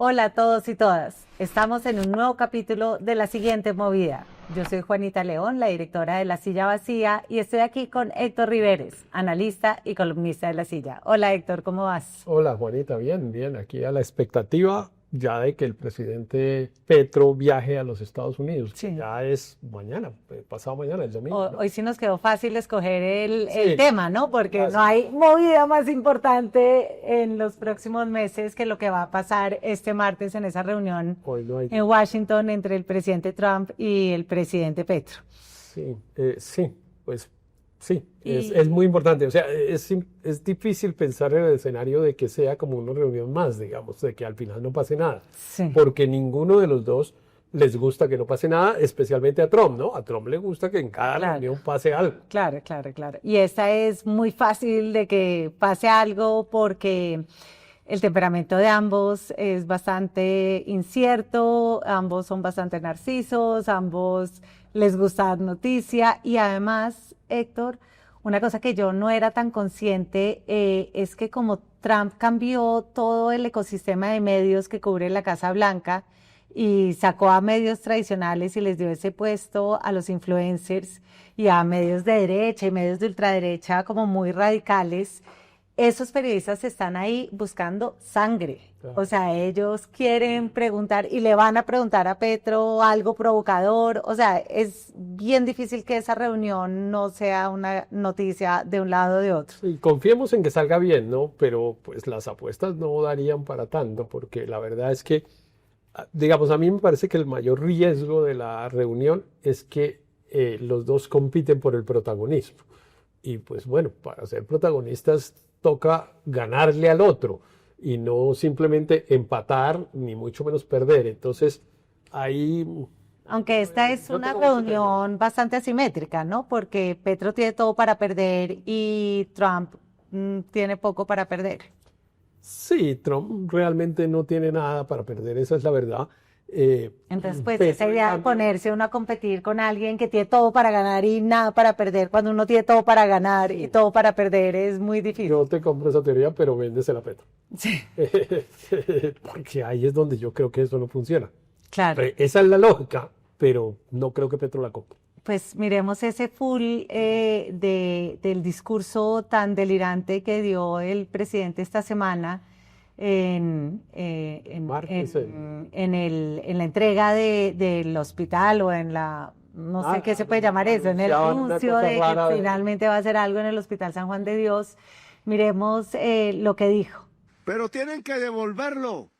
Hola a todos y todas. Estamos en un nuevo capítulo de La Siguiente Movida. Yo soy Juanita León, la directora de La Silla Vacía, y estoy aquí con Héctor Riveres, analista y columnista de La Silla. Hola Héctor, ¿cómo vas? Hola Juanita, bien, bien, aquí a la expectativa ya de que el presidente Petro viaje a los Estados Unidos, que Sí. ya es mañana, pasado mañana, el domingo, ¿no? Hoy sí nos quedó fácil escoger el Sí, tema, ¿no? Porque no fácil. hay movida más importante en los próximos meses que lo que va a pasar este martes en esa reunión Hoy no hay. en Washington entre el presidente Trump y el presidente Petro. Sí, sí, pues sí, es Y muy importante. O sea, es difícil pensar en el escenario de que sea como una reunión más, digamos, de que al final no pase nada, sí. porque ninguno de los dos les gusta que no pase nada, especialmente a Trump, ¿no? A Trump le gusta que en cada Claro, reunión pase algo. claro, claro, claro. Y esta es muy fácil de que pase algo porque el temperamento de ambos es bastante incierto, ambos son bastante narcisos, ambos les gusta dar noticia y además, Héctor, una cosa que yo no era tan consciente es que como Trump cambió todo el ecosistema de medios que cubre la Casa Blanca y sacó a medios tradicionales y les dio ese puesto a los influencers y a medios de derecha y medios de ultraderecha como muy radicales, esos periodistas están ahí buscando sangre. O Claro. sea, ellos quieren preguntar y le van a preguntar a Petro algo provocador. O sea, es bien difícil que esa reunión no sea una noticia de un lado o de otro. Sí, confiemos en que salga bien, ¿no? Pero pues las apuestas no darían para tanto, porque la verdad es que, digamos, a mí me parece que el mayor riesgo de la reunión es que los dos compiten por el protagonismo. Y pues bueno, para ser protagonistas toca ganarle al otro y no simplemente empatar, ni mucho menos perder. Entonces, ahí Aunque esta es yo una tengo mucho temor. reunión bastante asimétrica, ¿no? Porque Petro tiene todo para perder y Trump tiene poco para perder. Sí, Trump realmente no tiene nada para perder, esa es la verdad. Eh, Entonces, pues esa Petro, en idea de cambio, ponerse uno a competir con alguien que tiene todo para ganar y nada para perder, cuando uno tiene todo para ganar y sí, todo para perder, es muy difícil. yo te compro esa teoría, pero véndesela a Petro. Sí, Porque ahí es donde yo creo que eso no funciona. claro. Esa es la lógica, pero no creo que Petro la compre. Pues miremos ese full del discurso tan delirante que dio el presidente esta semana Martes, en la entrega del hospital o en la, no sé qué se puede donde llamar eso, en el anunciaban una anuncio cosa de que rara de. finalmente va a hacer algo en el Hospital San Juan de Dios. Miremos lo que dijo. Pero tienen que devolverlo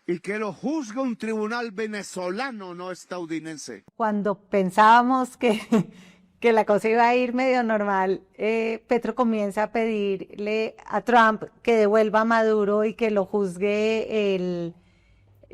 y que lo juzgue un tribunal venezolano, no estadounidense. Cuando pensábamos que la cosa iba a ir medio normal, Petro comienza a pedirle a Trump que devuelva a Maduro y que lo juzguen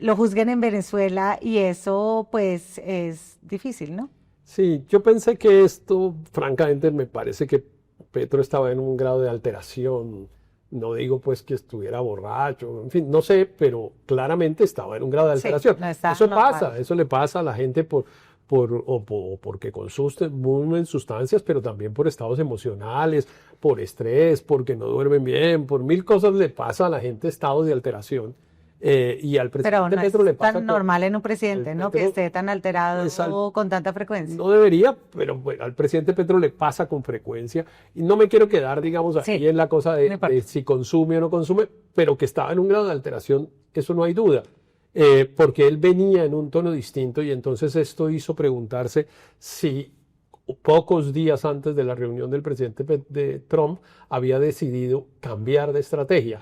en Venezuela y eso pues es difícil, ¿no? Sí, yo pensé que esto, francamente, me parece que Petro estaba en un grado de alteración. No digo pues que estuviera borracho, en fin, no sé, pero claramente estaba en un grado de Sí, alteración. no está Eso normal. pasa, eso le pasa a la gente porque consumen sustancias, pero también por estados emocionales, por estrés, porque no duermen bien, por mil cosas le pasa a la gente estados de alteración. Y al Pero presidente no Petro es le pasa tan con. normal en un El presidente, ¿no? Que Petro esté tan es al alterado con tanta frecuencia. No debería, pero bueno, al presidente Petro le pasa con frecuencia. Y no me quiero quedar, digamos, Sí, ahí en la cosa no de importa. si consume o no consume, pero que estaba en un grado de alteración, eso no hay duda. Porque él venía en un tono distinto y entonces esto hizo preguntarse si pocos días antes de la reunión del presidente de Trump había decidido cambiar de estrategia.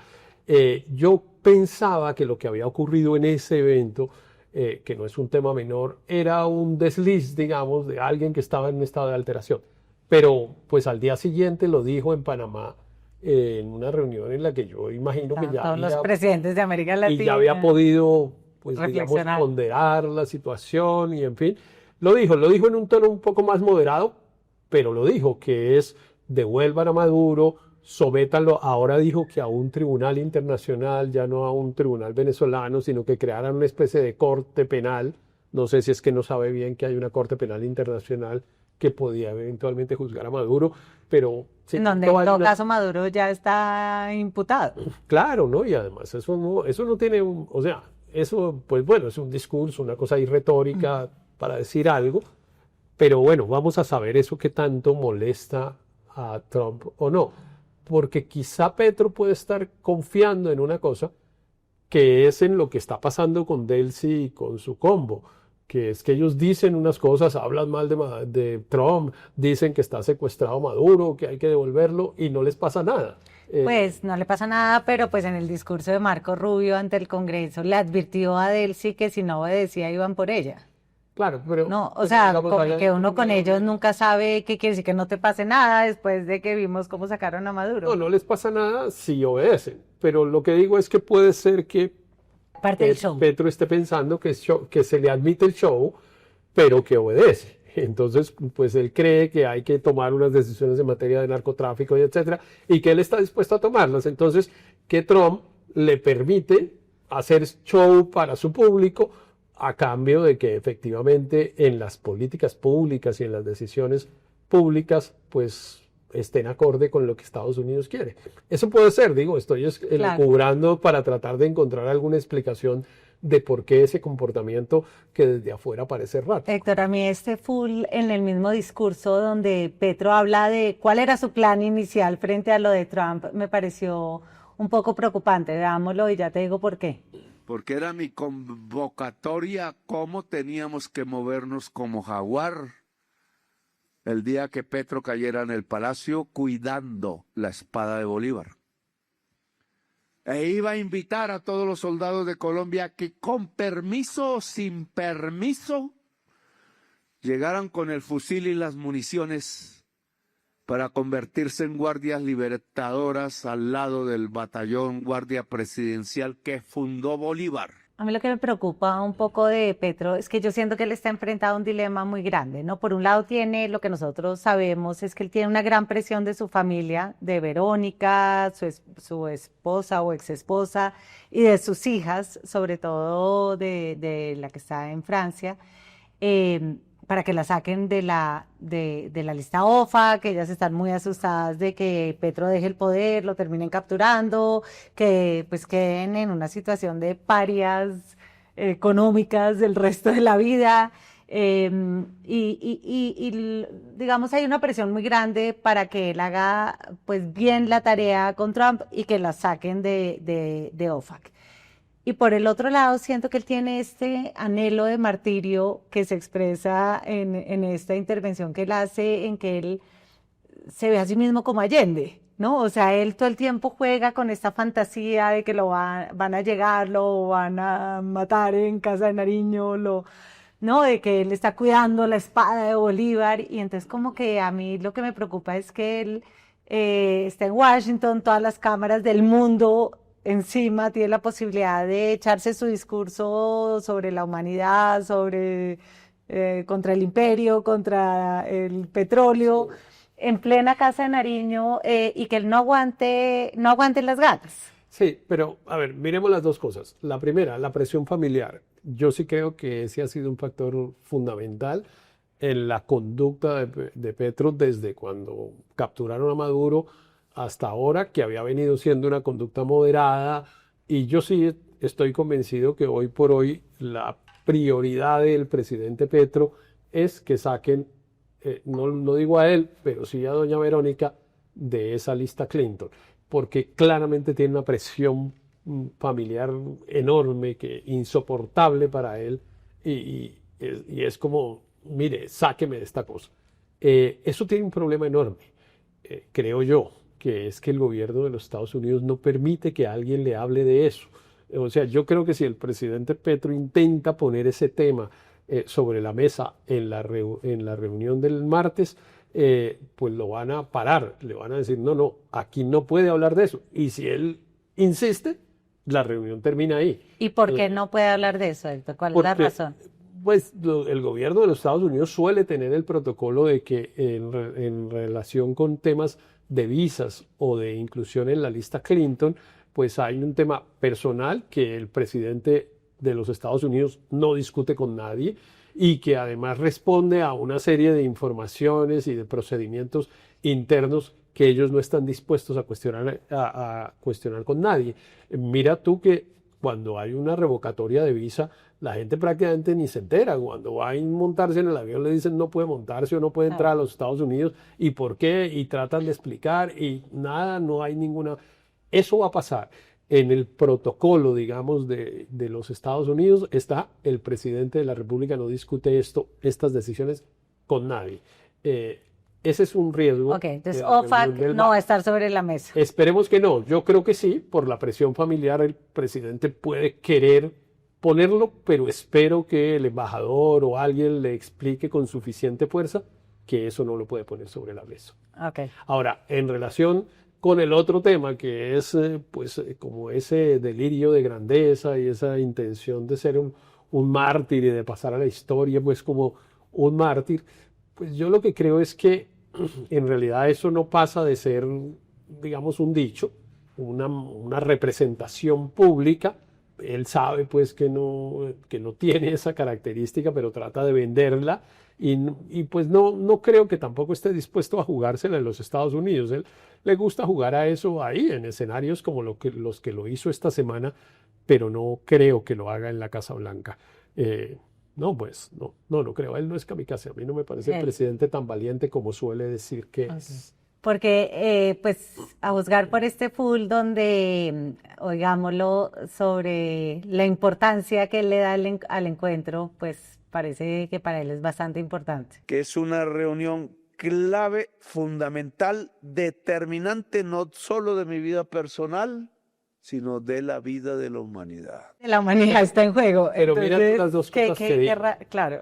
Yo pensaba que lo que había ocurrido en ese evento, que no es un tema menor, era un desliz, digamos, de alguien que estaba en un estado de alteración. Pero pues al día siguiente lo dijo en Panamá, en una reunión en la que yo imagino que Estaban todos los presidentes de América y ya había Latina podido, pues digamos, reflexionar. ponderar la situación y en fin, lo dijo en un tono un poco más moderado, pero lo dijo, que es devuelvan a Maduro, sométanlo. Ahora dijo que a un tribunal internacional, ya no a un tribunal venezolano, sino que crearan una especie de corte penal. No sé si es que no sabe bien que hay una corte penal internacional que podía eventualmente juzgar a Maduro, pero Sí, en donde no en hay todo una- caso Maduro ya está imputado. Claro, ¿no? Y además eso no tiene o sea, eso, pues bueno, es un discurso, una cosa ahí retórica para decir algo, pero bueno, vamos a saber eso qué tanto molesta a Trump o no, porque quizá Petro puede estar confiando en una cosa que es en lo que está pasando con Delcy y con su combo, que es que ellos dicen unas cosas, hablan mal de Trump, dicen que está secuestrado Maduro, que hay que devolverlo y no les pasa nada. Pues no le pasa nada, pero pues en el discurso de Marco Rubio ante el Congreso le advirtió a Delcy que si no obedecía iban por ella. Claro, pero, No, o pero sea, digamos, como allá que en uno con Colombia ellos nunca sabe qué quiere decir que no te pase nada después de que vimos cómo sacaron a Maduro. no les pasa nada si obedecen, pero lo que digo es que puede ser que Parte del show. Petro esté pensando que se le admite el show, pero que obedece. Entonces, pues él cree que hay que tomar unas decisiones en materia de narcotráfico y etcétera, y que él está dispuesto a tomarlas. Entonces, que Trump le permite hacer show para su público a cambio de que efectivamente en las políticas públicas y en las decisiones públicas, pues estén acorde con lo que Estados Unidos quiere. Eso puede ser, digo, estoy Claro. elucubrando para tratar de encontrar alguna explicación de por qué ese comportamiento que desde afuera parece raro. Héctor, a mí este full en el mismo discurso donde Petro habla de cuál era su plan inicial frente a lo de Trump, me pareció un poco preocupante. Veámoslo y ya te digo por qué. Porque era mi convocatoria cómo teníamos que movernos como jaguar el día que Petro cayera en el palacio cuidando la espada de Bolívar. E iba a invitar a todos los soldados de Colombia que con permiso o sin permiso llegaran con el fusil y las municiones para convertirse en guardias libertadoras al lado del batallón guardia presidencial que fundó Bolívar. A mí lo que me preocupa un poco de Petro es que yo siento que él está enfrentado a un dilema muy grande, ¿no? Por un lado tiene lo que nosotros sabemos es que él tiene una gran presión de su familia, de Verónica, su esposa o exesposa, y de sus hijas, sobre todo de la que está en Francia, para que la saquen de la lista OFA, que ellas están muy asustadas de que Petro deje el poder, lo terminen capturando, que pues queden en una situación de parias económicas del resto de la vida. Digamos, hay una presión muy grande para que él haga pues bien la tarea con Trump y que la saquen de OFAC. Y por el otro lado, siento que él tiene este anhelo de martirio que se expresa en esta intervención que él hace, en que él se ve a sí mismo como Allende, ¿no? O sea, él todo el tiempo juega con esta fantasía de que van a llegar, lo van a matar en Casa de Nariño, ¿no? De que él está cuidando la espada de Bolívar. Y entonces como que a mí lo que me preocupa es que él está en Washington, todas las cámaras del mundo encima, tiene la posibilidad de echarse su discurso sobre la humanidad, sobre contra el imperio, contra el petróleo, en plena Casa de Nariño, y que él no aguante las ganas. Sí, pero a ver, miremos las dos cosas. La primera, la presión familiar. Yo sí creo que ese ha sido un factor fundamental en la conducta de Petro desde cuando capturaron a Maduro hasta ahora, que había venido siendo una conducta moderada, y yo sí estoy convencido que hoy por hoy la prioridad del presidente Petro es que saquen, no digo a él, pero sí a doña Verónica de esa lista Clinton, porque claramente tiene una presión familiar enorme, insoportable para él, y es como, mire, sáqueme de esta cosa. Eso tiene un problema enorme, creo yo, que es que el gobierno de los Estados Unidos no permite que alguien le hable de eso. O sea, yo creo que si el presidente Petro intenta poner ese tema sobre la mesa en la reunión del martes, pues lo van a parar, le van a decir, no, aquí no puede hablar de eso. Y si él insiste, la reunión termina ahí. ¿Y por qué no puede hablar de eso, Héctor? ¿Cuál es la razón? Pues el gobierno de los Estados Unidos suele tener el protocolo de que en relación con temas de visas o de inclusión en la lista Clinton, pues hay un tema personal que el presidente de los Estados Unidos no discute con nadie y que además responde a una serie de informaciones y de procedimientos internos que ellos no están dispuestos a cuestionar con nadie. Mira tú que cuando hay una revocatoria de visa, la gente prácticamente ni se entera. Cuando va a montarse en el avión le dicen no puede montarse o no puede entrar a los Estados Unidos. ¿Y por qué? Y tratan de explicar y nada, no hay ninguna... Eso va a pasar. En el protocolo, digamos, de los Estados Unidos está el presidente de la República no discute estas decisiones con nadie. Ese es un riesgo. Ok, entonces de la OFAC reunión del no va a MAC. estar sobre la mesa. Esperemos que no. Yo creo que sí, por la presión familiar el presidente puede querer ponerlo, pero espero que el embajador o alguien le explique con suficiente fuerza que eso no lo puede poner sobre la mesa. Ok. Ahora, en relación con el otro tema, que es como ese delirio de grandeza y esa intención de ser un mártir y de pasar a la historia pues como un mártir, pues yo lo que creo es que en realidad eso no pasa de ser, digamos, un dicho, una representación pública. Él sabe pues que no tiene esa característica, pero trata de venderla y pues no creo que tampoco esté dispuesto a jugársela en los Estados Unidos. Él le gusta jugar a eso ahí, en escenarios como los que lo hizo esta semana, pero no creo que lo haga en la Casa Blanca. No, pues no creo. Él no es kamikaze. A mí no me parece el presidente tan valiente como suele decir que es. Porque, pues, a juzgar por este full donde, oigámoslo, sobre la importancia que él le da al encuentro, pues parece que para él es bastante importante. Que es una reunión clave, fundamental, determinante no solo de mi vida personal, sino de la vida de la humanidad. La humanidad está en juego. Pero mira Entonces, las dos cosas que digo. Claro.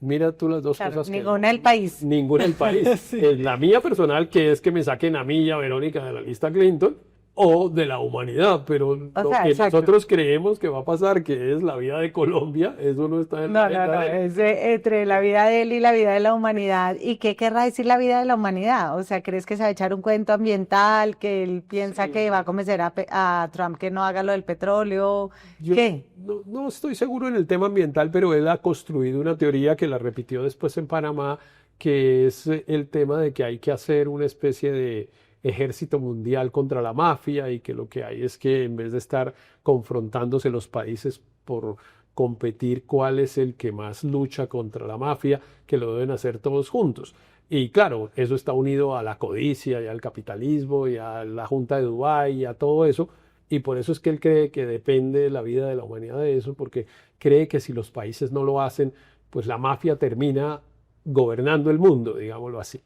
Mira tú las dos Claro, cosas que ninguna del país. Ninguna del país. Sí. La mía personal, que es que me saquen a mí y a Verónica de la lista Clinton, o de la humanidad, pero lo sea, que exacto. nosotros creemos que va a pasar, que es la vida de Colombia, eso no está en la No, agenda de él. es entre la vida de él y la vida de la humanidad. ¿Y qué querrá decir la vida de la humanidad? O sea, ¿crees que se va a echar un cuento ambiental, que él piensa que va a convencer a Trump que no haga lo del petróleo? Yo ¿Qué? no estoy seguro en el tema ambiental, pero él ha construido una teoría que la repitió después en Panamá, que es el tema de que hay que hacer una especie de ejército mundial contra la mafia y que lo que hay es que en vez de estar confrontándose los países por competir cuál es el que más lucha contra la mafia, que lo deben hacer todos juntos. Y claro, eso está unido a la codicia y al capitalismo y a la Junta de Dubái y a todo eso. Y por eso es que él cree que depende la vida de la humanidad de eso, porque cree que si los países no lo hacen, pues la mafia termina gobernando el mundo, digámoslo así.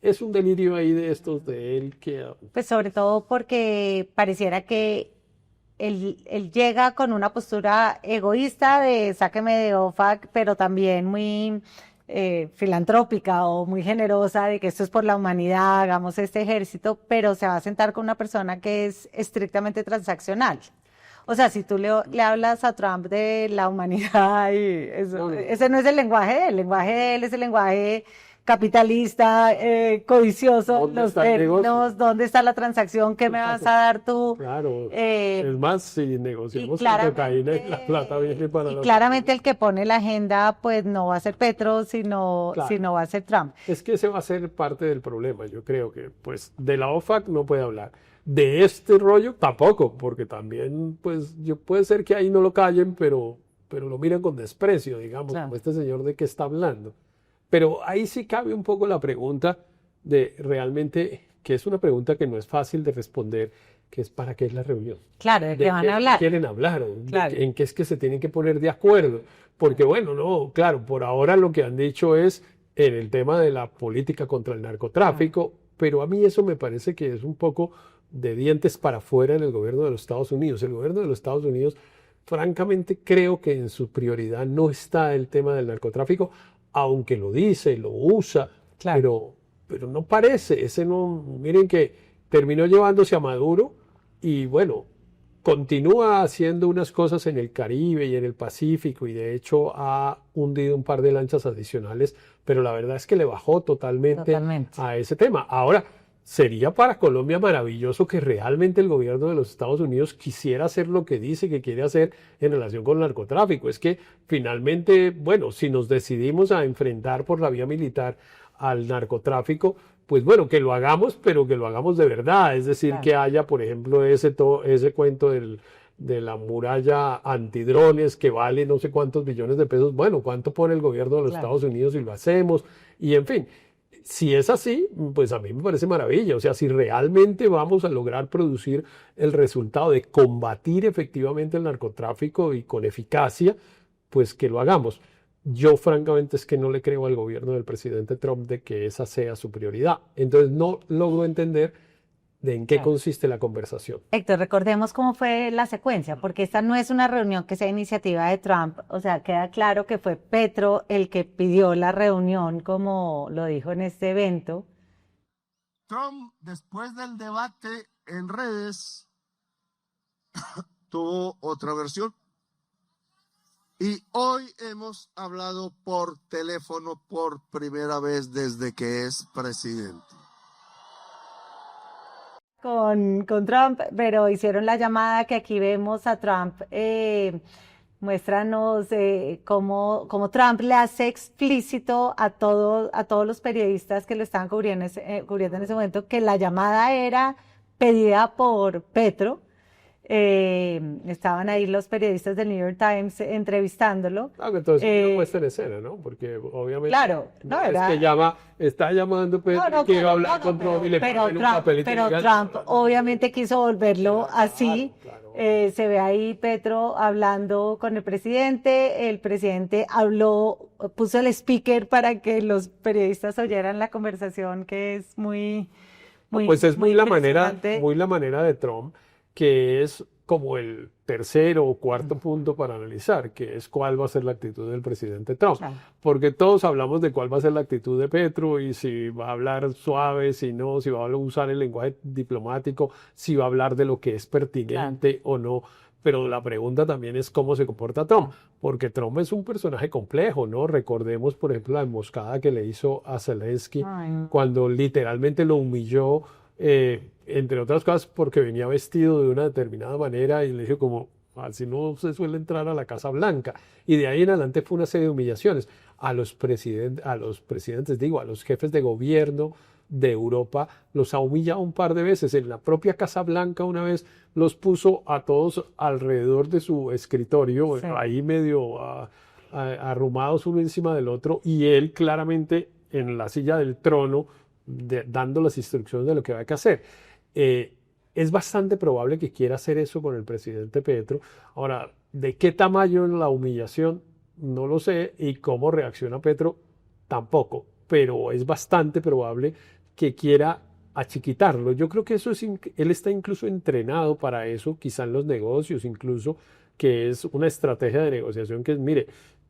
Es un delirio ahí de estos de él que... Pues sobre todo porque pareciera que él llega con una postura egoísta de sáqueme de OFAC, pero también muy filantrópica o muy generosa de que esto es por la humanidad, hagamos este ejército, pero se va a sentar con una persona que es estrictamente transaccional. O sea, si tú le hablas a Trump de la humanidad, ese no es el lenguaje de él. El lenguaje de él es el lenguaje capitalista, codicioso, ¿Dónde los está el términos, negocio? dónde está la transacción, qué me vas a dar tú. Claro, Eh, es más, si negociamos y con cocaína y la plata viene para la... claramente el que pone la agenda, pues no va a ser Petro, sino va a ser Trump. Es que ese va a ser parte del problema. Yo creo que, pues, de la OFAC no puede hablar. De este rollo tampoco, porque también, pues, puede ser que ahí no lo callen, pero lo miran con desprecio, digamos, Claro. como este señor de qué está hablando. Pero ahí sí cabe un poco la pregunta de realmente, que es una pregunta que no es fácil de responder, que es ¿para qué es la reunión? Claro, ¿de qué van qué a hablar? quieren hablar? Claro. ¿En qué es que se tienen que poner de acuerdo? Porque bueno, no, claro, por ahora lo que han dicho es en el tema de la política contra el narcotráfico, pero a mí eso me parece que es un poco de dientes para afuera en el gobierno de los Estados Unidos. El gobierno de los Estados Unidos, francamente, creo que en su prioridad no está el tema del narcotráfico, aunque lo dice, lo usa, Claro. pero no parece, miren que terminó llevándose a Maduro y bueno, continúa haciendo unas cosas en el Caribe y en el Pacífico y de hecho ha hundido un par de lanchas adicionales, pero la verdad es que le bajó totalmente. A ese tema. Ahora, sería para Colombia maravilloso que realmente el gobierno de los Estados Unidos quisiera hacer lo que dice que quiere hacer en relación con el narcotráfico. Es que finalmente, bueno, si nos decidimos a enfrentar por la vía militar al narcotráfico, pues bueno, que lo hagamos, pero que lo hagamos de verdad. Es decir, Claro. que haya, por ejemplo, ese cuento de la muralla antidrones que vale no sé cuántos billones de pesos. Bueno, ¿cuánto pone el gobierno de los Claro. Estados Unidos si lo hacemos? Y en fin, si es así, pues a mí me parece maravilla. O sea, si realmente vamos a lograr producir el resultado de combatir efectivamente el narcotráfico y con eficacia, pues que lo hagamos. Yo francamente es que no le creo al gobierno del presidente Trump de que esa sea su prioridad. Entonces no logro entender de en qué Claro. consiste la conversación. Héctor, recordemos cómo fue la secuencia, porque esta no es una reunión que sea iniciativa de Trump, o sea, queda claro que fue Petro el que pidió la reunión, como lo dijo en este evento. Trump, después del debate en redes, tuvo otra versión. Y hoy hemos hablado por teléfono por primera vez desde que es presidente. Con Trump, pero hicieron la llamada que aquí vemos a Trump. Muéstranos cómo Trump le hace explícito a todos los periodistas que lo estaban cubriendo en ese momento que la llamada era pedida por Petro. Estaban ahí los periodistas del New York Times entrevistándolo. Entonces una puesta en escena, ¿no? Porque obviamente Claro, no, era... es que está llamando Petro que iba a hablar con Trump y le ponen un papelito y pero digan, Trump obviamente quiso volverlo así. claro. Se ve ahí Petro hablando con el presidente habló, puso el speaker para que los periodistas oyeran la conversación, que es Pues es muy la impresionante. manera de Trump, que es como el tercero o cuarto punto para analizar, que es cuál va a ser la actitud del presidente Trump. Claro. Porque todos hablamos de cuál va a ser la actitud de Petro y si va a hablar suave, si no, si va a usar el lenguaje diplomático, si va a hablar de lo que es pertinente o no. Pero la pregunta también es cómo se comporta Trump, porque Trump es un personaje complejo, ¿no? Recordemos, por ejemplo, la emboscada que le hizo a Zelensky Ay. cuando literalmente lo humilló, entre otras cosas porque venía vestido de una determinada manera y le dijo como, así no se suele entrar a la Casa Blanca. Y de ahí en adelante fue una serie de humillaciones a los presidentes, digo, a los jefes de gobierno de Europa, los ha humillado un par de veces. En la propia Casa Blanca una vez los puso a todos alrededor de su escritorio, Sí. ahí medio arrumados uno encima del otro, y él claramente en la silla del trono dando las instrucciones de lo que hay que hacer. Es bastante probable que quiera hacer eso con el presidente Petro. Ahora, ¿de qué tamaño es la humillación? No lo sé, y cómo reacciona Petro tampoco, pero es bastante probable que quiera achiquitarlo. Yo creo que él está incluso entrenado para eso, quizá en los negocios incluso, que es una estrategia de negociación que es, mire,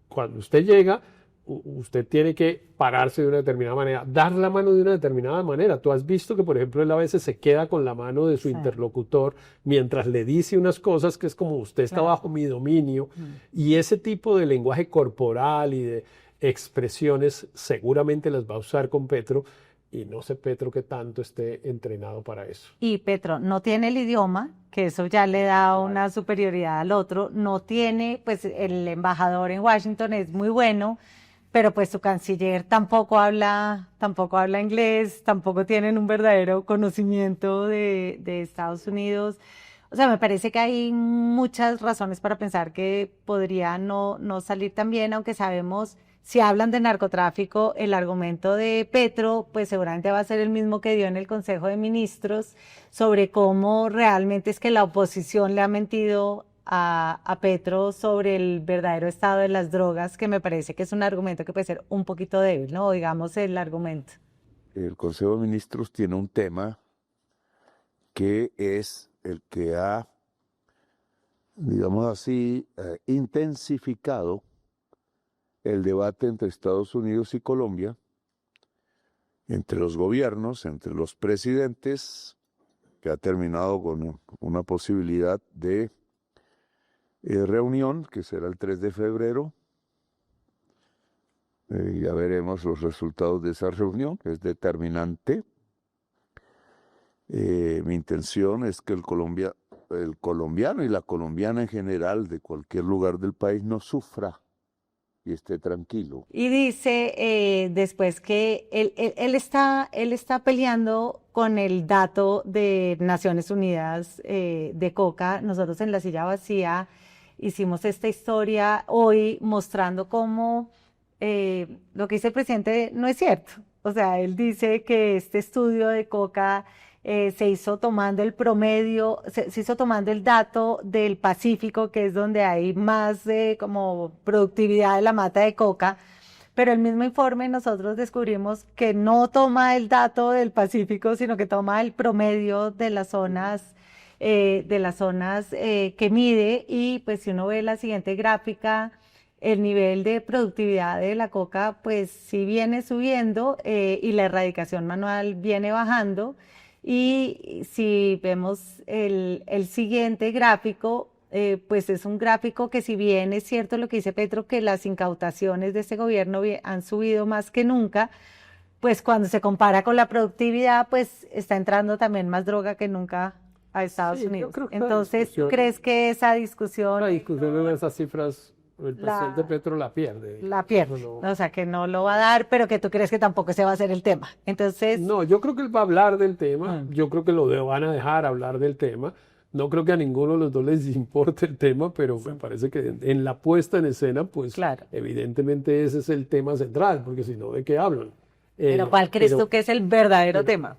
cuando usted llega, usted tiene que pararse de una determinada manera, dar la mano de una determinada manera. Tú has visto que, por ejemplo, él a veces se queda con la mano de su interlocutor mientras le dice unas cosas que es como usted está bajo mi dominio. Y ese tipo de lenguaje corporal y de expresiones seguramente las va a usar con Petro. Y no sé Petro qué tanto esté entrenado para eso. Y Petro no tiene el idioma, que eso ya le da una superioridad al otro. No tiene, pues el embajador en Washington es muy bueno, pero pues su canciller tampoco habla inglés, tampoco tienen un verdadero conocimiento de Estados Unidos. O sea, me parece que hay muchas razones para pensar que podría no salir tan bien, aunque sabemos, si hablan de narcotráfico, el argumento de Petro, pues seguramente va a ser el mismo que dio en el Consejo de Ministros sobre cómo realmente es que la oposición le ha mentido a Petro sobre el verdadero estado de las drogas, que me parece que es un argumento que puede ser un poquito débil, ¿no? Digamos el argumento. El Consejo de Ministros tiene un tema que es el que ha, digamos así, intensificado el debate entre Estados Unidos y Colombia, entre los gobiernos, entre los presidentes, que ha terminado con una posibilidad de reunión, que será el 3 de febrero. Ya veremos los resultados de esa reunión, que es determinante. Mi intención es que el colombiano y la colombiana en general de cualquier lugar del país no sufra y esté tranquilo. Y dice después que él está peleando con el dato de Naciones Unidas de coca. Nosotros en La Silla Vacía hicimos esta historia hoy mostrando cómo lo que dice el presidente no es cierto. O sea, él dice que este estudio de coca se hizo tomando el promedio, se hizo tomando el dato del Pacífico, que es donde hay más como productividad de la mata de coca, pero el mismo informe nosotros descubrimos que no toma el dato del Pacífico, sino que toma el promedio de las zonas que mide, y pues si uno ve la siguiente gráfica, el nivel de productividad de la coca pues sí viene subiendo y la erradicación manual viene bajando. Y si vemos el siguiente gráfico, pues es un gráfico que, si bien es cierto lo que dice Petro, que las incautaciones de este gobierno han subido más que nunca, pues cuando se compara con la productividad, pues está entrando también más droga que nunca a Estados Sí, yo Unidos. creo que Entonces, ¿tú discusión- crees que esa discusión la discusión en esas cifras, el presidente Petro la pierde. la pierde? No, O sea, que no lo va a dar, pero que tú crees que tampoco se va a hacer el tema. Entonces, no, yo creo que él va a hablar del tema, Mm. yo creo que van a dejar hablar del tema. No creo que a ninguno de los dos les importe el tema, pero me parece que en la puesta en escena, pues Claro. evidentemente ese es el tema central, porque si no, ¿de qué hablan? pero ¿cuál crees pero- tú que es el verdadero pero- tema?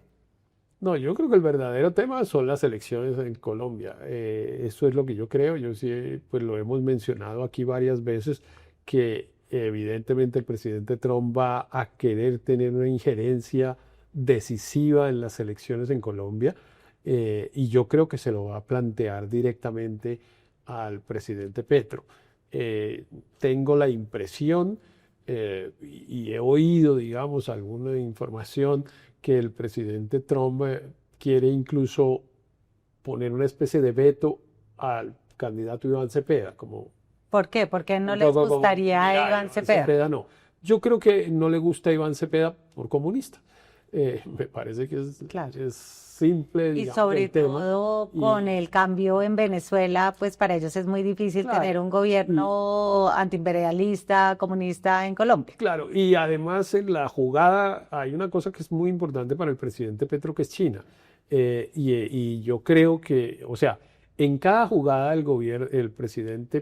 No, yo creo que el verdadero tema son las elecciones en Colombia. Eso es lo que yo creo. Yo sí, pues lo hemos mencionado aquí varias veces, que evidentemente el presidente Trump va a querer tener una injerencia decisiva en las elecciones en Colombia, y yo creo que se lo va a plantear directamente al presidente Petro. Tengo la impresión, y he oído, digamos, alguna información que el presidente Trump quiere incluso poner una especie de veto al candidato Iván Cepeda, como ¿Por qué? ¿Por qué no un les poco como, gustaría a mira, Iván Cepeda? no. Yo creo que no le gusta a Iván Cepeda por comunista. Me parece que Claro. es simple, Y digamos, sobre el tema. todo Y- con el cambio en Venezuela, pues para ellos es muy difícil Claro. tener un gobierno antiimperialista, comunista en Colombia. Claro, y además en la jugada hay una cosa que es muy importante para el presidente Petro, que es China. Y yo creo que, o sea, en cada jugada del gobierno, el presidente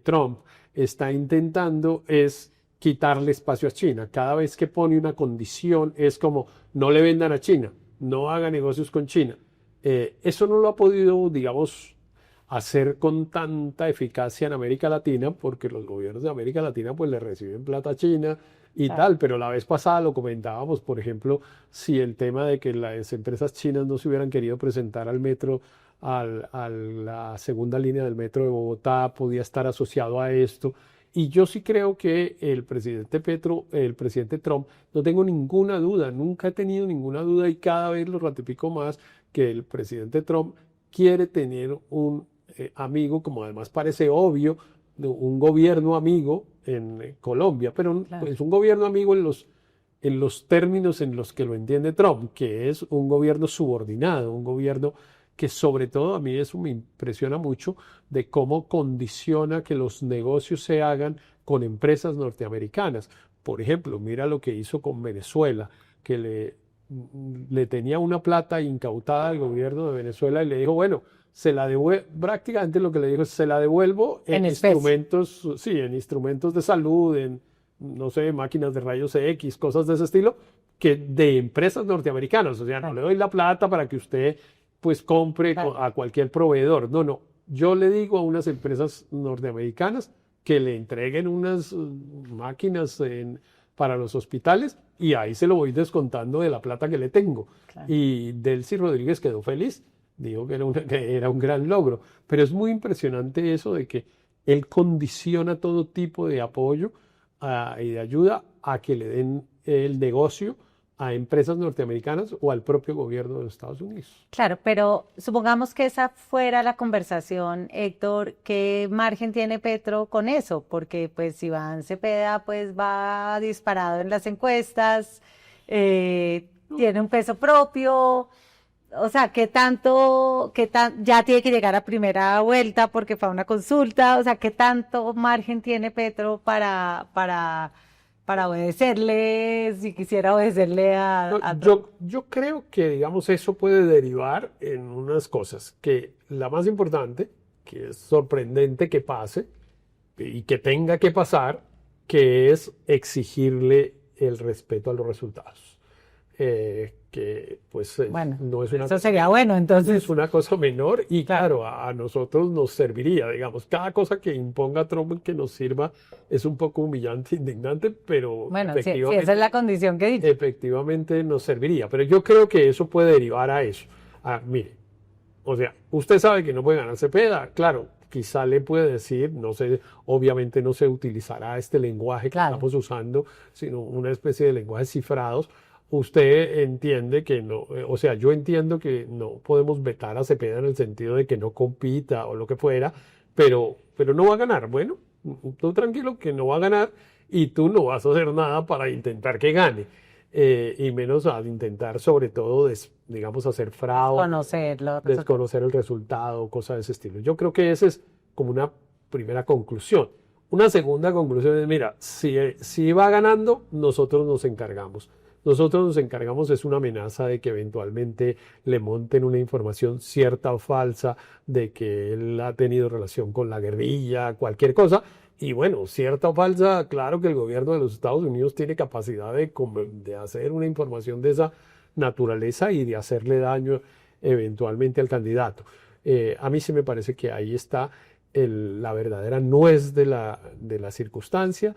Trump está intentando es quitarle espacio a China. Cada vez que pone una condición es como, no le vendan a China, no haga negocios con China. Eso no lo ha podido, digamos, hacer con tanta eficacia en América Latina, porque los gobiernos de América Latina pues le reciben plata a China y Claro. tal, pero la vez pasada lo comentábamos, por ejemplo, si el tema de que las empresas chinas no se hubieran querido presentar al metro, a la segunda línea del metro de Bogotá, podía estar asociado a esto. Y yo sí creo que el presidente Trump, no tengo ninguna duda, nunca he tenido ninguna duda y cada vez lo ratifico más, que el presidente Trump quiere tener un amigo, como además parece obvio, un gobierno amigo en Colombia, pero Claro. pues un gobierno amigo en los términos en los que lo entiende Trump, que es un gobierno subordinado, un gobierno que sobre todo a mí eso me impresiona mucho, de cómo condiciona que los negocios se hagan con empresas norteamericanas. Por ejemplo, mira lo que hizo con Venezuela, que le tenía una plata incautada al gobierno de Venezuela y le dijo, bueno, se la devuelvo, prácticamente lo que le dijo es, se la devuelvo En especie. instrumentos, sí, en instrumentos de salud, en, no sé, máquinas de rayos X, cosas de ese estilo, que de empresas norteamericanas. O sea, no Claro. le doy la plata para que usted pues compre Claro. a cualquier proveedor. No, no. Yo le digo a unas empresas norteamericanas que le entreguen unas máquinas para los hospitales y ahí se lo voy descontando de la plata que le tengo. Claro. Y Delcy Rodríguez quedó feliz, dijo que era un gran logro. Pero es muy impresionante eso de que él condiciona todo tipo de apoyo y de ayuda a que le den el negocio a empresas norteamericanas o al propio gobierno de los Estados Unidos. Claro, pero supongamos que esa fuera la conversación, Héctor, ¿qué margen tiene Petro con eso? Porque pues Iván Cepeda pues va disparado en las encuestas, tiene un peso propio, o sea, ya tiene que llegar a primera vuelta porque fue a una consulta, o sea, qué tanto margen tiene Petro para obedecerle, si quisiera obedecerle No, a Trump? yo creo que, digamos, eso puede derivar en unas cosas, que la más importante, que es sorprendente que pase y que tenga que pasar, que es exigirle el respeto a los resultados. Que pues Bueno, no es una eso cosa, sería bueno, es entonces, una cosa menor y claro, claro, a nosotros nos serviría, digamos, cada cosa que imponga Trump que nos sirva es un poco humillante, indignante, pero bueno, si esa es la condición que he dicho. efectivamente nos serviría. Pero yo creo que eso puede derivar a eso. Mire, o sea, usted sabe que no puede ganar Cepeda, claro, quizá le puede decir, no sé, obviamente no se utilizará este lenguaje que Claro. estamos usando, sino una especie de lenguajes cifrados. Usted entiende que no, o sea, yo entiendo que no podemos vetar a Cepeda en el sentido de que no compita o lo que fuera, pero no va a ganar. Bueno, tú tranquilo que no va a ganar y tú no vas a hacer nada para intentar que gane. Y menos a intentar sobre todo, digamos, hacer fraude, Conocerlo. desconocer el resultado, cosas de ese estilo. Yo creo que esa es como una primera conclusión. Una segunda conclusión es, mira, si va ganando, nosotros nos encargamos. Nosotros nos encargamos es una amenaza de que eventualmente le monten una información cierta o falsa de que él ha tenido relación con la guerrilla, cualquier cosa. Y bueno, cierta o falsa, claro que el gobierno de los Estados Unidos tiene capacidad de hacer una información de esa naturaleza y de hacerle daño eventualmente al candidato. A mí sí me parece que ahí está la verdadera nuez de la circunstancia,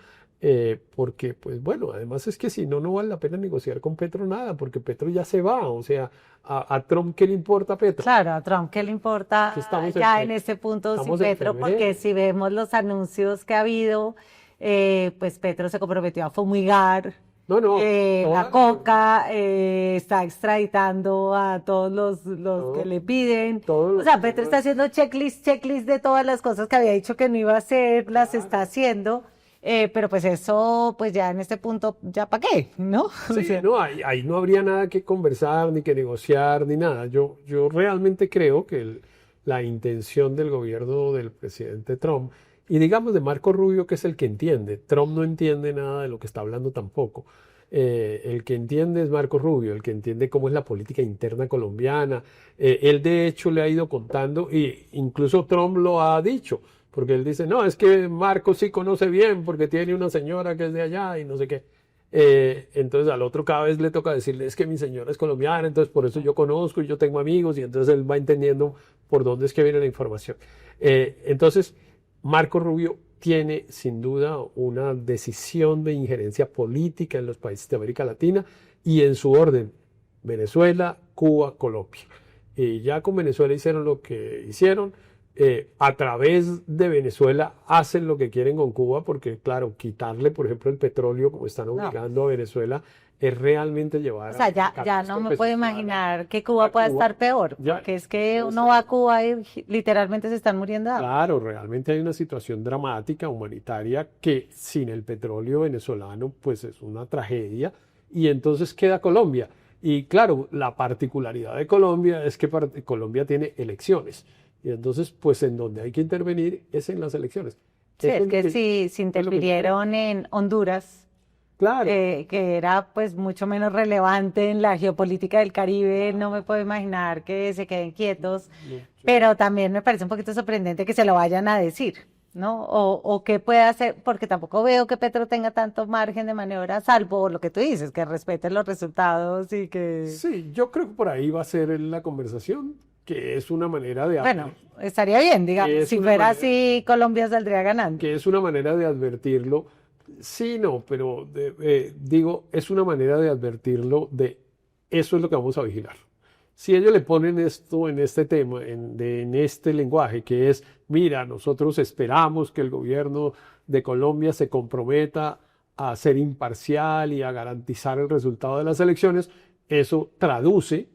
porque pues bueno, además es que si no, no vale la pena negociar con Petro nada, porque Petro ya se va, o sea, a Trump ¿qué le importa a Petro? Claro, a Trump, ¿qué le importa Que estamos ya en en este punto sin estamos en Petro? febrero. Porque si vemos los anuncios que ha habido, pues Petro se comprometió a fumigar No, no, la coca, está extraditando a todos los que todo, le piden. todo O lo sea, que Petro está haciendo checklist de todas las cosas que había dicho que no iba a hacer, las está haciendo. Pero pues eso, pues ya en este punto, ¿ya para qué? ¿No? O Sí, sea, no, ahí no habría nada que conversar, ni que negociar, ni nada. Yo realmente creo que la intención del gobierno del presidente Trump, y digamos de Marco Rubio, que es el que entiende, Trump no entiende nada de lo que está hablando tampoco. El que entiende es Marco Rubio, el que entiende cómo es la política interna colombiana. Él de hecho le ha ido contando, y incluso Trump lo ha dicho, porque él dice, no, es que Marco sí conoce bien, porque tiene una señora que es de allá y no sé qué. Entonces al otro cada vez le toca decirle, es que mi señora es colombiana, entonces por eso yo conozco y yo tengo amigos, y entonces él va entendiendo por dónde es que viene la información. Entonces, Marco Rubio tiene sin duda una decisión de injerencia política en los países de América Latina y en su orden, Venezuela, Cuba, Colombia. Y ya con Venezuela hicieron lo que hicieron. A través de Venezuela hacen lo que quieren con Cuba, porque claro, quitarle, por ejemplo, el petróleo, como están no. obligando a Venezuela, es realmente llevar O sea, ya no catástrofe me puedo social imaginar que Cuba a pueda Cuba. estar peor, Ya, porque es que no uno va a Cuba y literalmente se están muriendo de hambre. claro, realmente hay una situación dramática humanitaria que sin el petróleo venezolano pues es una tragedia, y entonces queda Colombia. Y claro, la particularidad de Colombia es que Colombia tiene elecciones, y entonces pues en donde hay que intervenir es en las elecciones. Sí, Eso es lo que si es lo que yo creo. interfirieron en Honduras, Claro, que era pues mucho menos relevante en la geopolítica del Caribe, no me puedo imaginar que se queden quietos, no, pero también me parece un poquito sorprendente que se lo vayan a decir, ¿no? O qué puede hacer, porque tampoco veo que Petro tenga tanto margen de maniobra, salvo lo que tú dices, que respete los resultados y que, sí, yo creo que por ahí va a ser la conversación, que es una manera de bueno, estaría bien, digamos, es si una fuera manera así, Colombia saldría ganando. que es una manera de advertirlo. Sí, no, pero digo, es una manera de advertirlo de eso es lo que vamos a vigilar. Si ellos le ponen esto en este tema, en este lenguaje, que es, mira, nosotros esperamos que el gobierno de Colombia se comprometa a ser imparcial y a garantizar el resultado de las elecciones, eso traduce,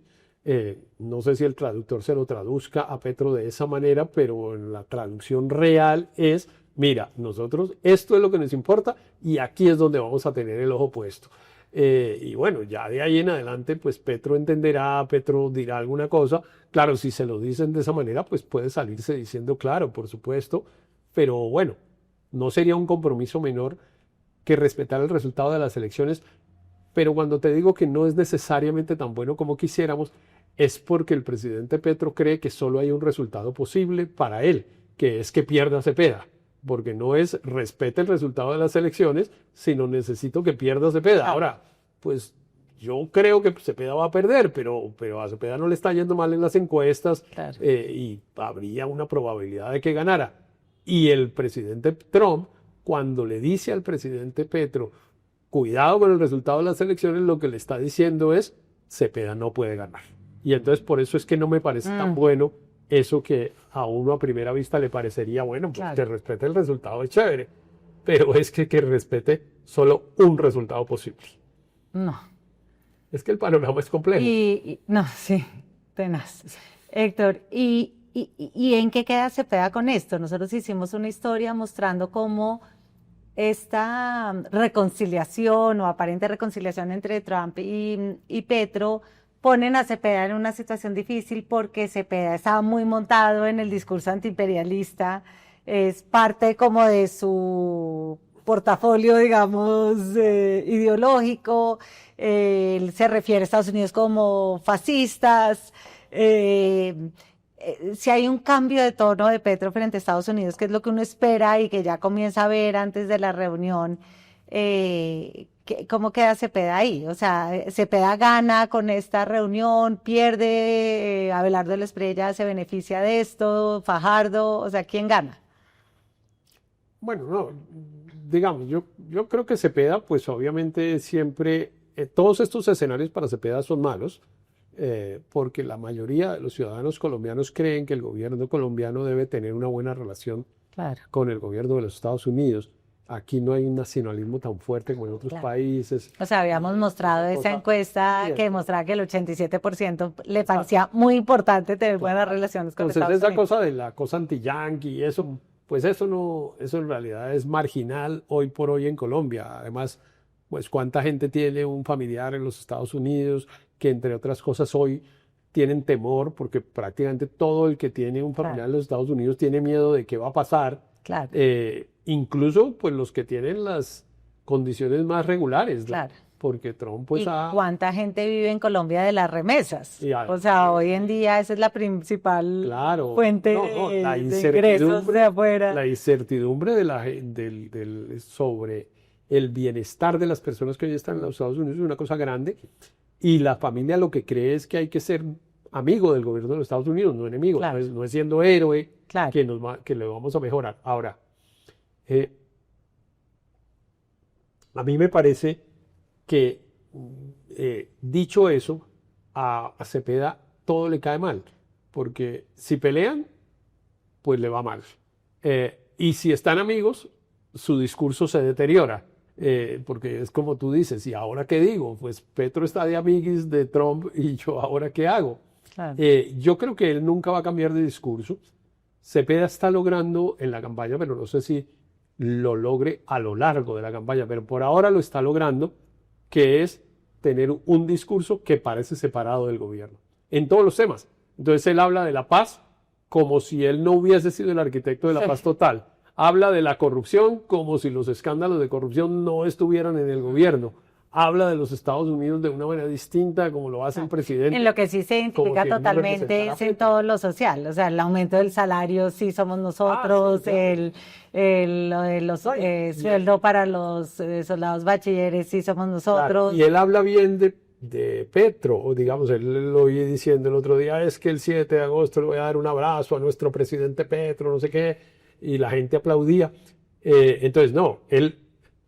no sé si el traductor se lo traduzca a Petro de esa manera, pero en la traducción real es, mira, nosotros esto es lo que nos importa y aquí es donde vamos a tener el ojo puesto. Y bueno, ya de ahí en adelante, pues Petro entenderá, Petro dirá alguna cosa. Claro, si se lo dicen de esa manera, pues puede salirse diciendo, claro, por supuesto, pero bueno, no sería un compromiso menor que respetar el resultado de las elecciones. Pero cuando te digo que no es necesariamente tan bueno como quisiéramos, es porque el presidente Petro cree que solo hay un resultado posible para él, que es que pierda Cepeda. Porque no es respete el resultado de las elecciones, sino necesito que pierda Cepeda. Ahora, pues yo creo que Cepeda va a perder, pero a Cepeda no le está yendo mal en las encuestas, Claro. y habría una probabilidad de que ganara. Y el presidente Trump, cuando le dice al presidente Petro, cuidado con el resultado de las elecciones, lo que le está diciendo es, Cepeda no puede ganar. Y entonces por eso es que no me parece tan bueno eso que a uno a primera vista le parecería, bueno, pues Claro. que respete el resultado es chévere, pero es que respete solo un resultado posible. No. Es que el panorama es complejo. No, sí, tenaz. Héctor, ¿y en qué queda Cepeda con esto? Nosotros hicimos una historia mostrando cómo esta reconciliación o aparente reconciliación entre Trump y Petro ponen a Cepeda en una situación difícil porque Cepeda estaba muy montado en el discurso antiimperialista, es parte como de su portafolio, digamos, ideológico. Él se refiere a Estados Unidos como fascistas. Si hay un cambio de tono de Petro frente a Estados Unidos, que es lo que uno espera y que ya comienza a ver antes de la reunión, ¿cómo queda Cepeda ahí? O sea, Cepeda gana con esta reunión, pierde, Abelardo Lesprella se beneficia de esto, Fajardo, o sea, ¿quién gana? Bueno, no, digamos, yo creo que Cepeda, pues obviamente siempre, todos estos escenarios para Cepeda son malos, porque la mayoría de los ciudadanos colombianos creen que el gobierno colombiano debe tener una buena relación Claro. con el gobierno de los Estados Unidos. Aquí no hay un nacionalismo tan fuerte como en otros Claro. países. O sea, habíamos mostrado esa cosa- encuesta Sí, que demostraba que el 87% le parecía muy importante tener buenas relaciones con Entonces, Estados esa Unidos. cosa de la cosa anti-yanqui y eso, pues eso no, eso en realidad es marginal hoy por hoy en Colombia. Además, pues cuánta gente tiene un familiar en los Estados Unidos que entre otras cosas hoy tienen temor porque prácticamente todo el que tiene un familiar en los Estados Unidos tiene miedo de qué va a pasar. Claro. Incluso pues los que tienen las condiciones más regulares, ¿no? Claro. Porque Trump pues ¿Y cuánta gente vive en Colombia de las remesas? Y O sea, hoy en día esa es la principal claro, fuente la de ingresos de afuera. La incertidumbre sobre el bienestar de las personas que hoy están en los Estados Unidos es una cosa grande, y la familia lo que cree es que hay que ser amigo del gobierno de los Estados Unidos, no enemigo. Claro. No es siendo héroe Claro. que le vamos a mejorar. Ahora, a mí me parece que, dicho eso, a Cepeda todo le cae mal, porque si pelean, pues le va mal. Y si están amigos, su discurso se deteriora, porque es como tú dices, ¿y ahora qué digo? Pues Petro está de amiguis de Trump y yo ahora qué hago. Claro. Yo creo que él nunca va a cambiar de discurso. Cepeda está logrando en la campaña, pero no sé si lo logre a lo largo de la campaña, pero por ahora lo está logrando, que es tener un discurso que parece separado del gobierno, en todos los temas. Entonces él habla de la paz como si él no hubiese sido el arquitecto de la paz total. Habla de la corrupción como si los escándalos de corrupción no estuvieran en el gobierno. Habla de los Estados Unidos de una manera distinta, como lo hace el presidente. En lo que sí se identifica como si él no totalmente representara a es en Petro. todo lo social, o sea, el aumento del salario sí somos nosotros, sí, claro. lo de los No, y- sueldo para los soldados bachilleres sí somos Claro, nosotros. y él habla bien de Petro, o digamos, él lo oí diciendo el otro día, es que el 7 de agosto le voy a dar un abrazo a nuestro presidente Petro, no sé qué, y la gente aplaudía. Entonces, no,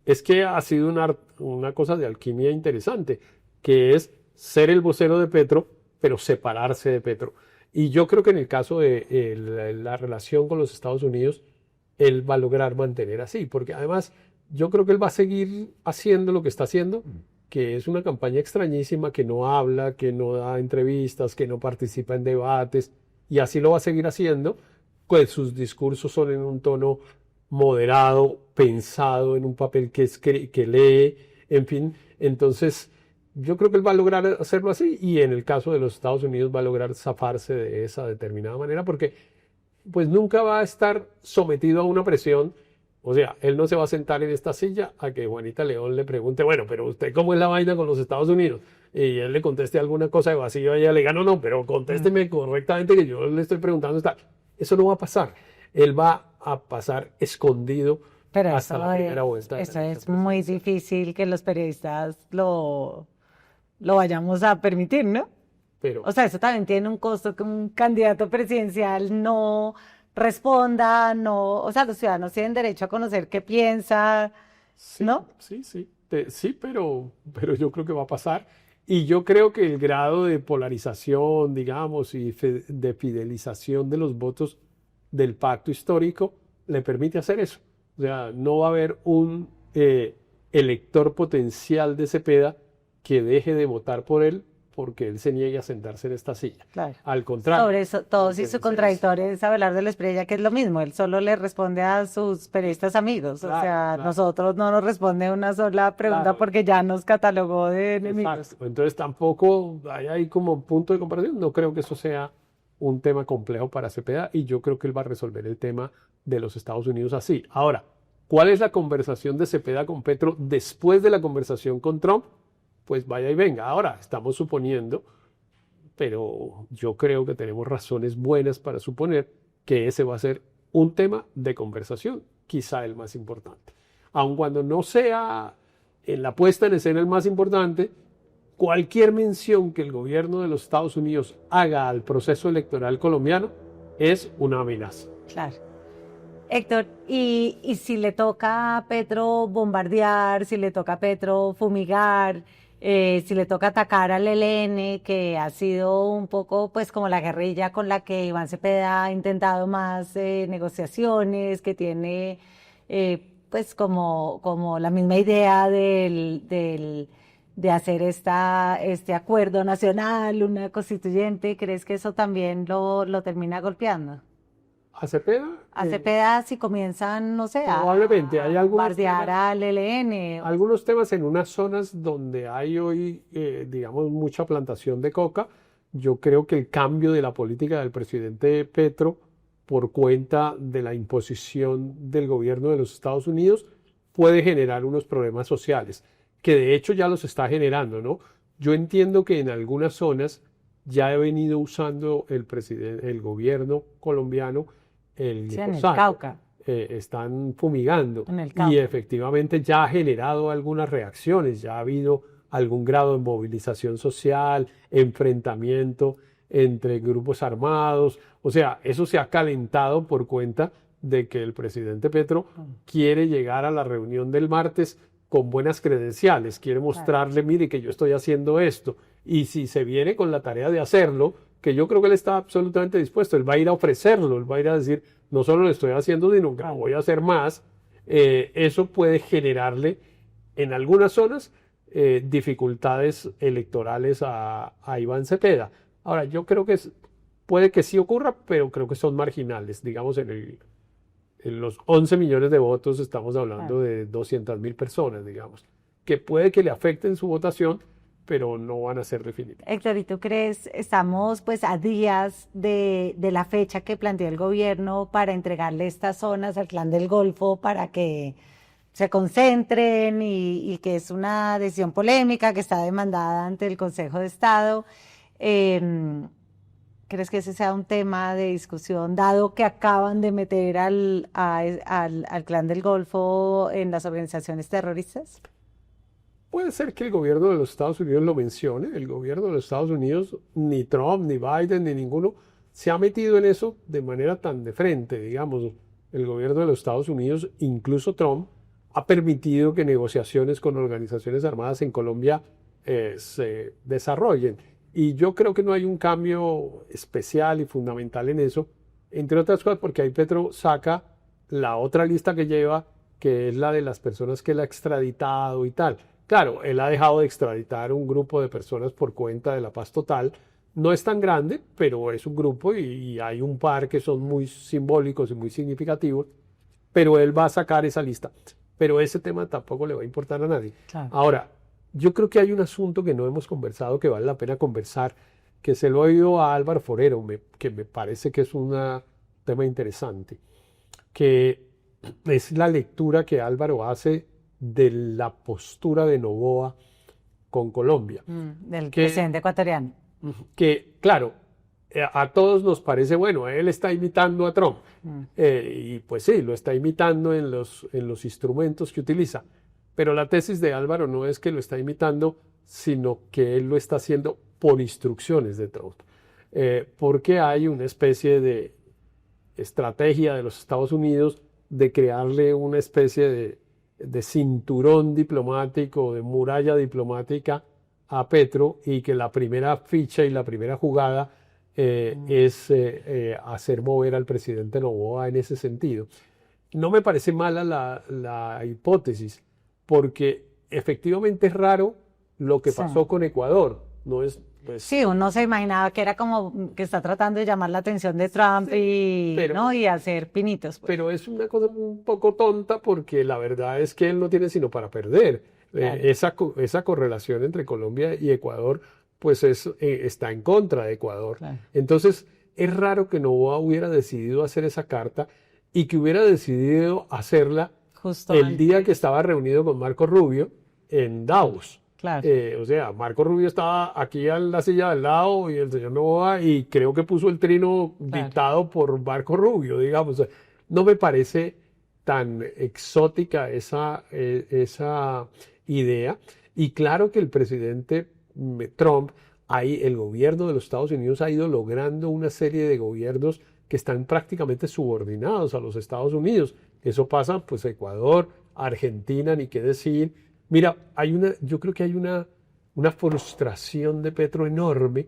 es que ha sido una cosa de alquimia interesante, que es ser el vocero de Petro, pero separarse de Petro. Y yo creo que en el caso de la relación con los Estados Unidos, él va a lograr mantener así, porque además yo creo que él va a seguir haciendo lo que está haciendo, que es una campaña extrañísima, que no habla, que no da entrevistas, que no participa en debates, y así lo va a seguir haciendo, pues sus discursos son en un tono moderado, pensado en un papel que lee, en fin, entonces yo creo que él va a lograr hacerlo así y en el caso de los Estados Unidos va a lograr zafarse de esa determinada manera porque pues nunca va a estar sometido a una presión. O sea, él no se va a sentar en esta silla a que Juanita León le pregunte, bueno, pero usted cómo es la vaina con los Estados Unidos, y él le conteste alguna cosa de vacío y ella le diga, no, no, pero contésteme correctamente que yo le estoy preguntando. Eso no va a pasar. Él va a pasar escondido Pero hasta la primera vuelta. eso es muy difícil que los periodistas lo vayamos a permitir, ¿no? Pero O sea, eso también tiene un costo que un candidato presidencial no responda, no, o sea, los ciudadanos tienen derecho a conocer qué piensa, sí, ¿no? sí, pero yo creo que va a pasar. Y yo creo que el grado de polarización, digamos, y de fidelización de los votos del pacto histórico le permite hacer eso. O sea, no va a haber un elector potencial de Cepeda que deje de votar por él porque él se niegue a sentarse en esta silla. Claro. Al contrario. Sobre eso, todos y Entonces, su contradictor es Abelardo Lesprella, que es lo mismo, él solo le responde a sus periodistas amigos, o Claro, sea, claro. nosotros no nos responde una sola pregunta Claro. porque ya nos catalogó de enemigos. Exacto. Entonces tampoco hay ahí como punto de comparación. No creo que eso sea un tema complejo para Cepeda y yo creo que él va a resolver el tema de los Estados Unidos así. Ahora, ¿cuál es la conversación de Cepeda con Petro después de la conversación con Trump? Pues vaya y venga. Ahora, estamos suponiendo, pero yo creo que tenemos razones buenas para suponer que ese va a ser un tema de conversación, quizá el más importante. Aun cuando no sea en la puesta en escena el más importante, cualquier mención que el gobierno de los Estados Unidos haga al proceso electoral colombiano es una amenaza. Claro. Héctor, y si le toca a Petro bombardear, si le toca a Petro fumigar, si le toca atacar al ELN, que ha sido un poco pues como la guerrilla con la que Iván Cepeda ha intentado más negociaciones, que tiene pues como la misma idea de hacer este acuerdo nacional, una constituyente, ¿crees que eso también lo termina golpeando? ¿A Cepeda? A Cepeda si comienzan, no sé, Probablemente. Hay a algunos bombardear temas, al ELN. algunos temas en unas zonas donde hay hoy, digamos, mucha plantación de coca. Yo creo que el cambio de la política del presidente Petro por cuenta de la imposición del gobierno de los Estados Unidos puede generar unos problemas sociales, que de hecho ya los está generando, ¿no? Yo entiendo que en algunas zonas ya he venido usando el gobierno colombiano el Sí, en el glifosato. Cauca. Están fumigando En el y Cauca. efectivamente ya ha generado algunas reacciones, ya ha habido algún grado de movilización social, enfrentamiento entre grupos armados, o sea, eso se ha calentado por cuenta de que el presidente Petro quiere llegar a la reunión del martes con buenas credenciales, quiere mostrarle, mire que yo estoy haciendo esto, y si se viene con la tarea de hacerlo, que yo creo que él está absolutamente dispuesto, él va a ir a ofrecerlo, él va a ir a decir, no solo lo estoy haciendo, sino que lo voy a hacer más. Eso puede generarle en algunas zonas dificultades electorales a Iván Cepeda. Ahora, yo creo que puede que sí ocurra, pero creo que son marginales. Digamos, en los 11 millones de votos estamos hablando de 200.000 personas, digamos, que puede que le afecten su votación, pero no van a ser definitivos. Héctor, ¿y tú crees, estamos pues a días de la fecha que planteó el gobierno para entregarle estas zonas al Clan del Golfo para que se concentren y que es una decisión polémica que está demandada ante el Consejo de Estado? ¿Crees que ese sea un tema de discusión, dado que acaban de meter al Clan del Golfo en las organizaciones terroristas? Puede ser que el gobierno de los Estados Unidos lo mencione. El gobierno de los Estados Unidos, ni Trump, ni Biden, ni ninguno, se ha metido en eso de manera tan de frente. Digamos, el gobierno de los Estados Unidos, incluso Trump, ha permitido que negociaciones con organizaciones armadas en Colombia se desarrollen. Y yo creo que no hay un cambio especial y fundamental en eso, entre otras cosas porque ahí Petro saca la otra lista que lleva, que es la de las personas que él ha extraditado y tal. Claro, él ha dejado de extraditar un grupo de personas por cuenta de la paz total. No es tan grande, pero es un grupo y hay un par que son muy simbólicos y muy significativos, pero él va a sacar esa lista. pero ese tema tampoco le va a importar a nadie. Claro. Ahora, yo creo que hay un asunto que no hemos conversado que vale la pena conversar, que se lo he oído a Álvaro Forero, que me parece que es un tema interesante, que es la lectura que Álvaro hace de la postura de Noboa con Colombia. Del Que- presidente ecuatoriano. Que, claro, a todos nos parece, bueno, él está imitando a Trump. Y pues sí, lo está imitando en los instrumentos que utiliza. Pero la tesis de Álvaro no es que lo está imitando, sino que él lo está haciendo por instrucciones de Trump. Porque hay una especie de estrategia de los Estados Unidos de crearle una especie de cinturón diplomático, de muralla diplomática a Petro, y que la primera ficha y la primera jugada es hacer mover al presidente Noboa en ese sentido. No me parece mala la hipótesis, porque efectivamente es raro lo que Sí. pasó con Ecuador. No es, pues, Sí, uno se imaginaba que era como que está tratando de llamar la atención de Trump y, pero- ¿no? y hacer pinitos, pues. pero es una cosa un poco tonta, porque la verdad es que él no tiene sino para perder. Claro. Esa correlación entre Colombia y Ecuador pues está en contra de Ecuador. Claro. Entonces es raro que Noboa hubiera decidido hacer esa carta y que hubiera decidido hacerla Justo el antes. día que estaba reunido con Marco Rubio en Davos. Claro. O sea, Marco Rubio estaba aquí en la silla del lado y el señor Noboa, y creo que puso el trino Claro. dictado por Marco Rubio, digamos. No me parece tan exótica esa idea. Y claro que el presidente Trump, el gobierno de los Estados Unidos ha ido logrando una serie de gobiernos que están prácticamente subordinados a los Estados Unidos. Eso pasa, pues, Ecuador, Argentina, ni qué decir. Mira, yo creo que hay una frustración de Petro enorme,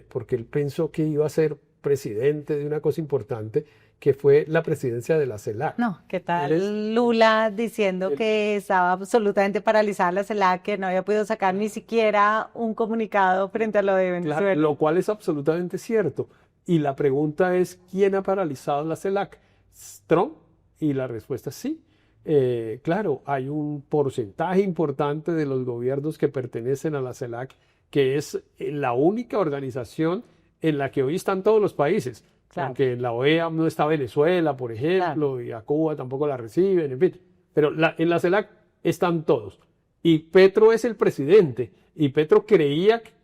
porque él pensó que iba a ser presidente de una cosa importante, que fue la presidencia de la CELAC. No, ¿qué Él tal Lula diciendo él- que estaba absolutamente paralizada la CELAC, que no había podido sacar ni siquiera un comunicado frente a lo de Claro, Venezuela? lo cual es absolutamente cierto. Y la pregunta es, ¿quién ha paralizado la CELAC? ¿Trump? Y la respuesta es sí. Claro, hay un porcentaje importante de los gobiernos que pertenecen a la CELAC, que es la única organización en la que hoy están todos los países. Claro. Aunque en la OEA no está Venezuela, por ejemplo, y a Cuba tampoco la reciben, en fin. Pero en la CELAC están todos. Y Petro es el presidente. Y Petro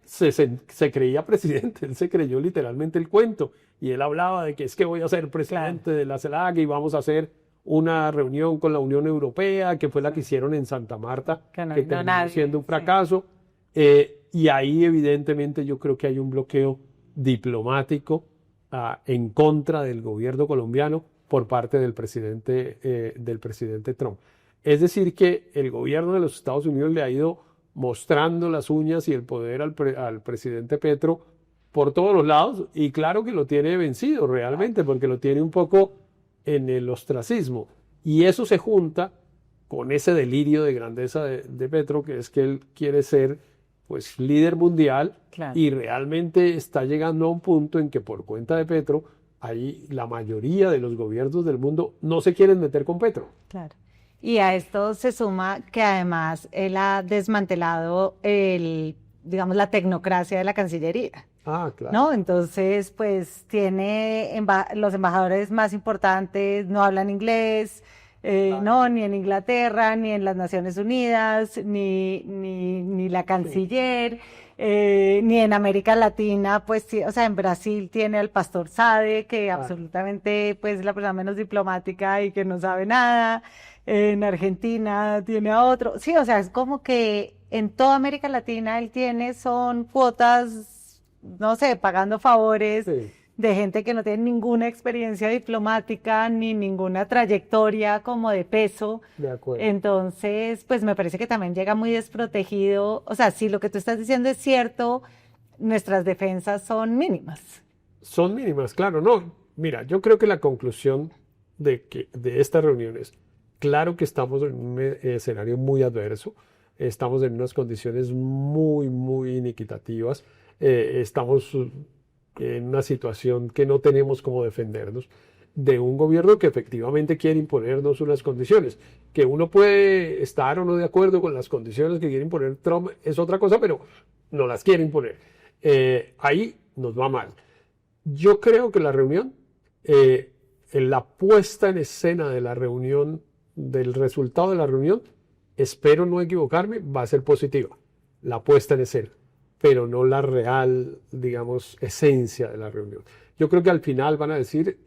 se creía presidente. Él se creyó literalmente el cuento. Y él hablaba de que es que voy a ser presidente de la CELAC y vamos a hacer una reunión con la Unión Europea, que fue la que hicieron en Santa Marta, Que no que vino terminó nadie, siendo un sí. fracaso. Y ahí evidentemente yo creo que hay un bloqueo diplomático en contra del gobierno colombiano por parte del presidente Trump. Es decir, que el gobierno de los Estados Unidos le ha ido mostrando las uñas y el poder al presidente Petro por todos los lados, y claro que lo tiene vencido realmente, porque lo tiene un poco en el ostracismo. Y eso se junta con ese delirio de grandeza de Petro, que es que él quiere ser, pues, líder mundial. Claro. Y realmente está llegando a un punto en que, por cuenta de Petro, ahí la mayoría de los gobiernos del mundo no se quieren meter con Petro. Claro. Y a esto se suma que además él ha desmantelado digamos, la tecnocracia de la Cancillería, Ah, claro. ¿no? Entonces, pues tiene los embajadores más importantes no hablan inglés, no, ni en Inglaterra, ni en las Naciones Unidas, ni la canciller, ni en América Latina, pues, sí, o sea, en Brasil tiene al pastor Sade, que absolutamente, pues, es la persona menos diplomática y que no sabe nada. En Argentina tiene a otro. Sí, o sea, es como que en toda América Latina él son cuotas, no sé, pagando favores Sí. de gente que no tiene ninguna experiencia diplomática ni ninguna trayectoria como de peso. De acuerdo. Entonces, pues me parece que también llega muy desprotegido. O sea, si lo que tú estás diciendo es cierto, nuestras defensas son mínimas. Son mínimas, claro, no. Mira, yo creo que la conclusión de esta reunión es, claro que estamos en un escenario muy adverso, estamos en unas condiciones muy, muy inequitativas, estamos en una situación que no tenemos cómo defendernos, de un gobierno que efectivamente quiere imponernos unas condiciones. Que uno puede estar o no de acuerdo con las condiciones que quiere imponer Trump es otra cosa, pero no las quiere imponer. Ahí nos va mal. Yo creo que la reunión, en la puesta en escena de la reunión, del resultado de la reunión, espero no equivocarme, va a ser positiva. La puesta en escena, pero no la real, digamos, esencia de la reunión. Yo creo que al final van a decir,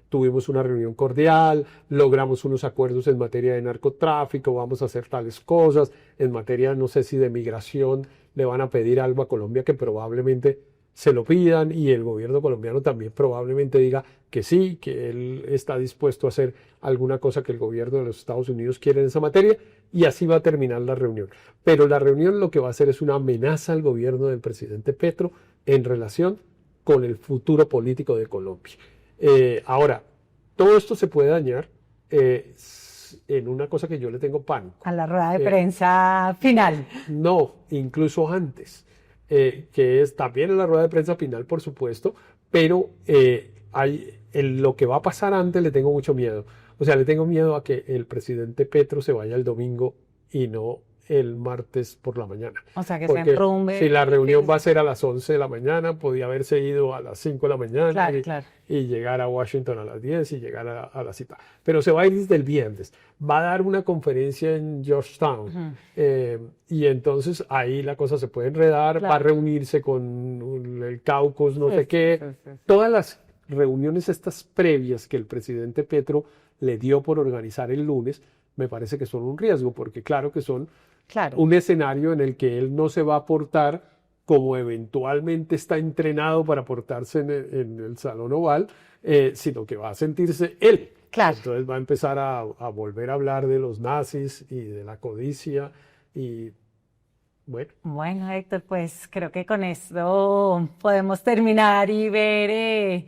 tuvimos una reunión cordial, logramos unos acuerdos en materia de narcotráfico, vamos a hacer tales cosas, en materia, no sé si de migración, le van a pedir algo a Colombia que probablemente se lo pidan y el gobierno colombiano también probablemente diga que sí, que él está dispuesto a hacer alguna cosa que el gobierno de los Estados Unidos quiere en esa materia y así va a terminar la reunión. Pero la reunión lo que va a hacer es una amenaza al gobierno del presidente Petro en relación con el futuro político de Colombia. Ahora, todo esto se puede dañar en una cosa que yo le tengo pánico. A la rueda de prensa final. No, incluso antes. Que es también en la rueda de prensa final, por supuesto, pero lo que va a pasar antes le tengo mucho miedo. O sea, le tengo miedo a que el presidente Petro se vaya el domingo y no el martes por la mañana. O sea, que Porque se enrumbe. si la reunión va a ser a las 11 de la mañana, podía haberse ido a las 5 de la mañana Claro. y llegar a Washington a las 10 y llegar a la cita. Pero se va a ir desde el viernes. Va a dar una conferencia en Georgetown. Y entonces ahí la cosa se puede enredar. Claro. Va a reunirse con el caucus, no sé Sí, qué. sí. Todas las reuniones estas previas que el presidente Petro le dio por organizar el lunes, me parece que son un riesgo, porque claro que son un escenario en el que él no se va a portar como eventualmente está entrenado para portarse en el Salón Oval, sino que va a sentirse él. Claro. Entonces va a empezar a volver a hablar de los nazis y de la codicia y bueno. Bueno, Héctor, pues creo que con esto podemos terminar y ver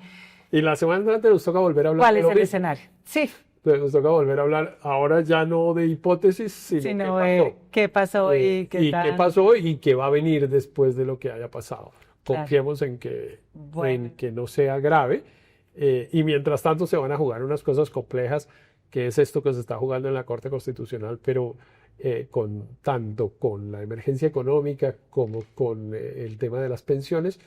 Y la semana entrante nos toca volver a hablar cuál de es lo el mismo. escenario. Sí, Nos toca volver a hablar ahora ya no de hipótesis, sino qué pasó y qué pasó y qué va a venir después de lo que haya pasado. Confiemos en que no sea grave. Y mientras tanto se van a jugar unas cosas complejas, que es esto que se está jugando en la Corte Constitucional, pero tanto con la emergencia económica como con el tema de las pensiones,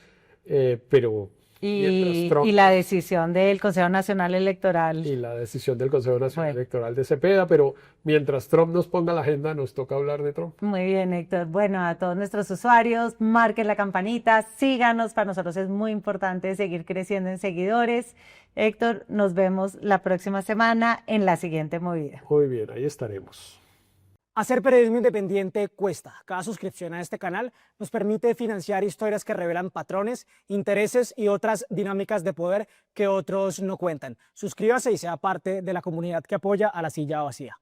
pero y la decisión del Consejo Nacional Electoral. Y la decisión del Consejo Nacional Electoral de Cepeda, pero mientras Trump nos ponga la agenda, nos toca hablar de Trump. Muy bien, Héctor. Bueno, a todos nuestros usuarios, marquen la campanita, síganos, para nosotros es muy importante seguir creciendo en seguidores. Héctor, nos vemos la próxima semana en la siguiente movida. Muy bien, ahí estaremos. Hacer periodismo independiente cuesta. Cada suscripción a este canal nos permite financiar historias que revelan patrones, intereses y otras dinámicas de poder que otros no cuentan. Suscríbase y sea parte de la comunidad que apoya a La Silla Vacía.